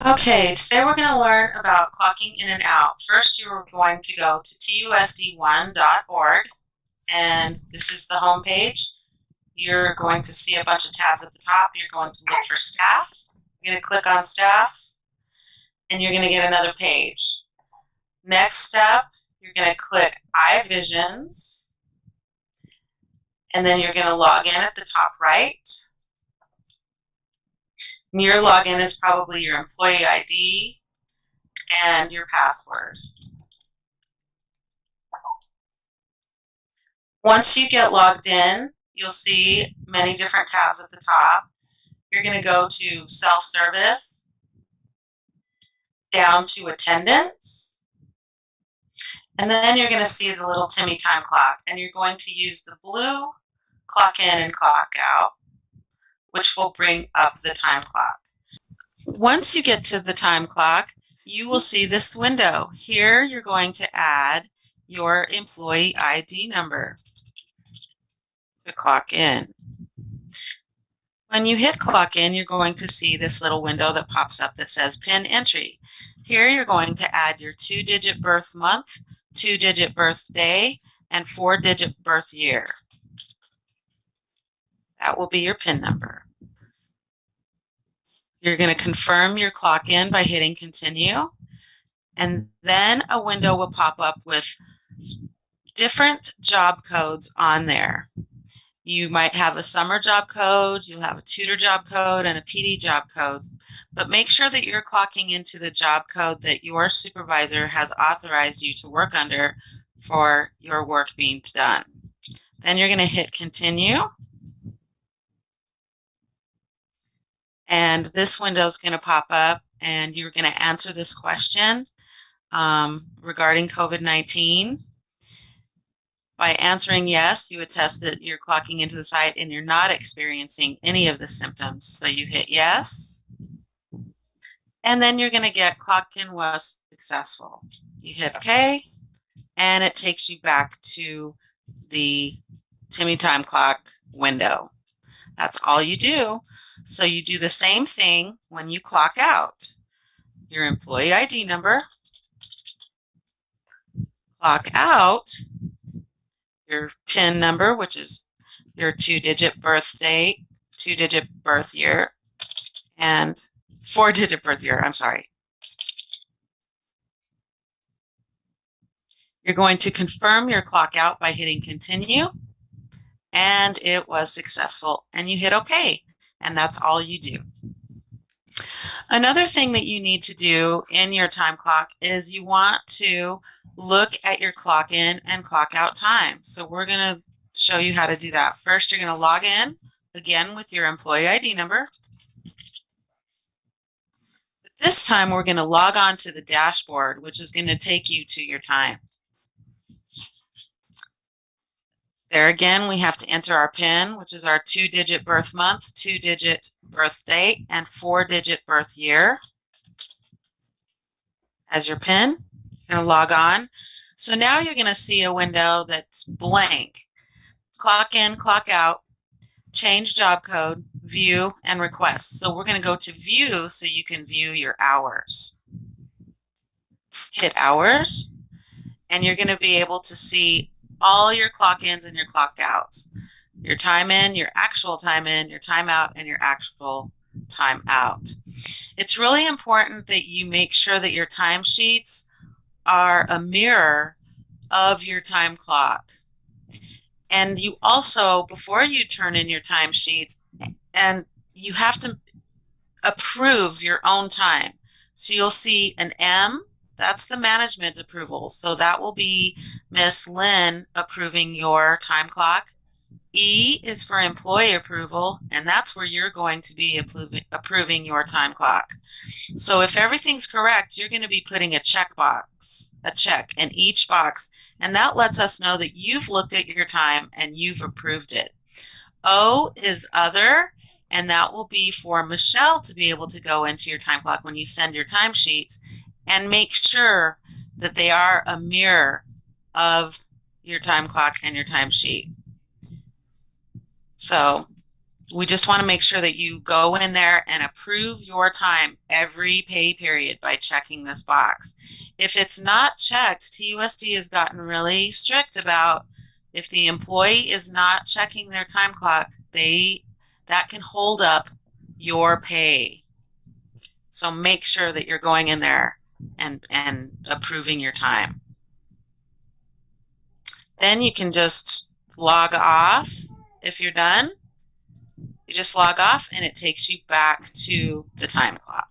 Okay, today we're going to learn about clocking in and out. First, you're going to go to TUSD1.org, and this is the home page. You're going to see a bunch of tabs at the top. You're going to look for staff. You're going to click on staff, and you're going to get another page. Next step, you're going to click iVisions, and then you're going to log in at the top right. And your login is probably your employee ID and your password. Once you get logged in, you'll see many different tabs at the top. You're going to go to self-service, down to attendance, and then you're going to see the little Timmy time clock, and you're going to use the blue clock in and clock out, which will bring up the time clock. Once you get to the time clock, you will see this window. Here you're going to add your employee ID number to clock in. When you hit clock in, you're going to see this little window that pops up that says PIN entry. Here you're going to add your 2-digit birth month, 2-digit birthday, and 4-digit birth year. That will be your PIN number. You're going to confirm your clock in by hitting continue, and then a window will pop up with different job codes on there. You might have a summer job code, you'll have a tutor job code, and a PD job code. But make sure that you're clocking into the job code that your supervisor has authorized you to work under for your work being done. Then you're going to hit continue. And this window is going to pop up, and you're going to answer this question regarding COVID-19. By answering yes, you attest that you're clocking into the site and you're not experiencing any of the symptoms. So you hit yes, and then you're going to get clock in was successful. You hit OK, and it takes you back to the Timmy time clock window. That's all you do. So you do the same thing when you clock out. Your employee ID number, clock out, your PIN number, which is your 2-digit birth date, 2-digit birth year, and 4-digit birth year, I'm sorry. You're going to confirm your clock out by hitting continue, and it was successful, and you hit OK, and that's all you do. Another thing that you need to do in your time clock is you want to look at your clock in and clock out time. So we're going to show you how to do that. First, you're going to log in again with your employee ID number. But this time, we're going to log on to the dashboard, which is going to take you to your time. There again, we have to enter our PIN, which is our 2-digit birth month, 2-digit birth date, and 4-digit birth year as your PIN. You're going to log on. So now you're going to see a window that's blank. Clock in, clock out, change job code, view, and request. So we're going to go to view so you can view your hours. Hit hours, and you're going to be able to see all your clock ins and your clock outs. Your time in, your actual time in, your time out, and your actual time out. It's really important that you make sure that your timesheets are a mirror of your time clock. And you also, before you turn in your timesheets, and you have to approve your own time. So you'll see an M, that's the management approval. So that will be Miss Lynn approving your time clock. E is for employee approval, and that's where you're going to be approving your time clock. So if everything's correct, you're going to be putting a check in each box, and that lets us know that you've looked at your time and you've approved it. O is other, and that will be for Michelle to be able to go into your time clock when you send your timesheets and make sure that they are a mirror of your time clock and your timesheet. So We just want to make sure that you go in there and approve your time every pay period by checking this box. If it's not checked, TUSD has gotten really strict about if the employee is not checking their time clock, that can hold up your pay. So make sure that you're going in there and approving your time. Then you can just log off if you're done. You just log off and it takes you back to the time clock.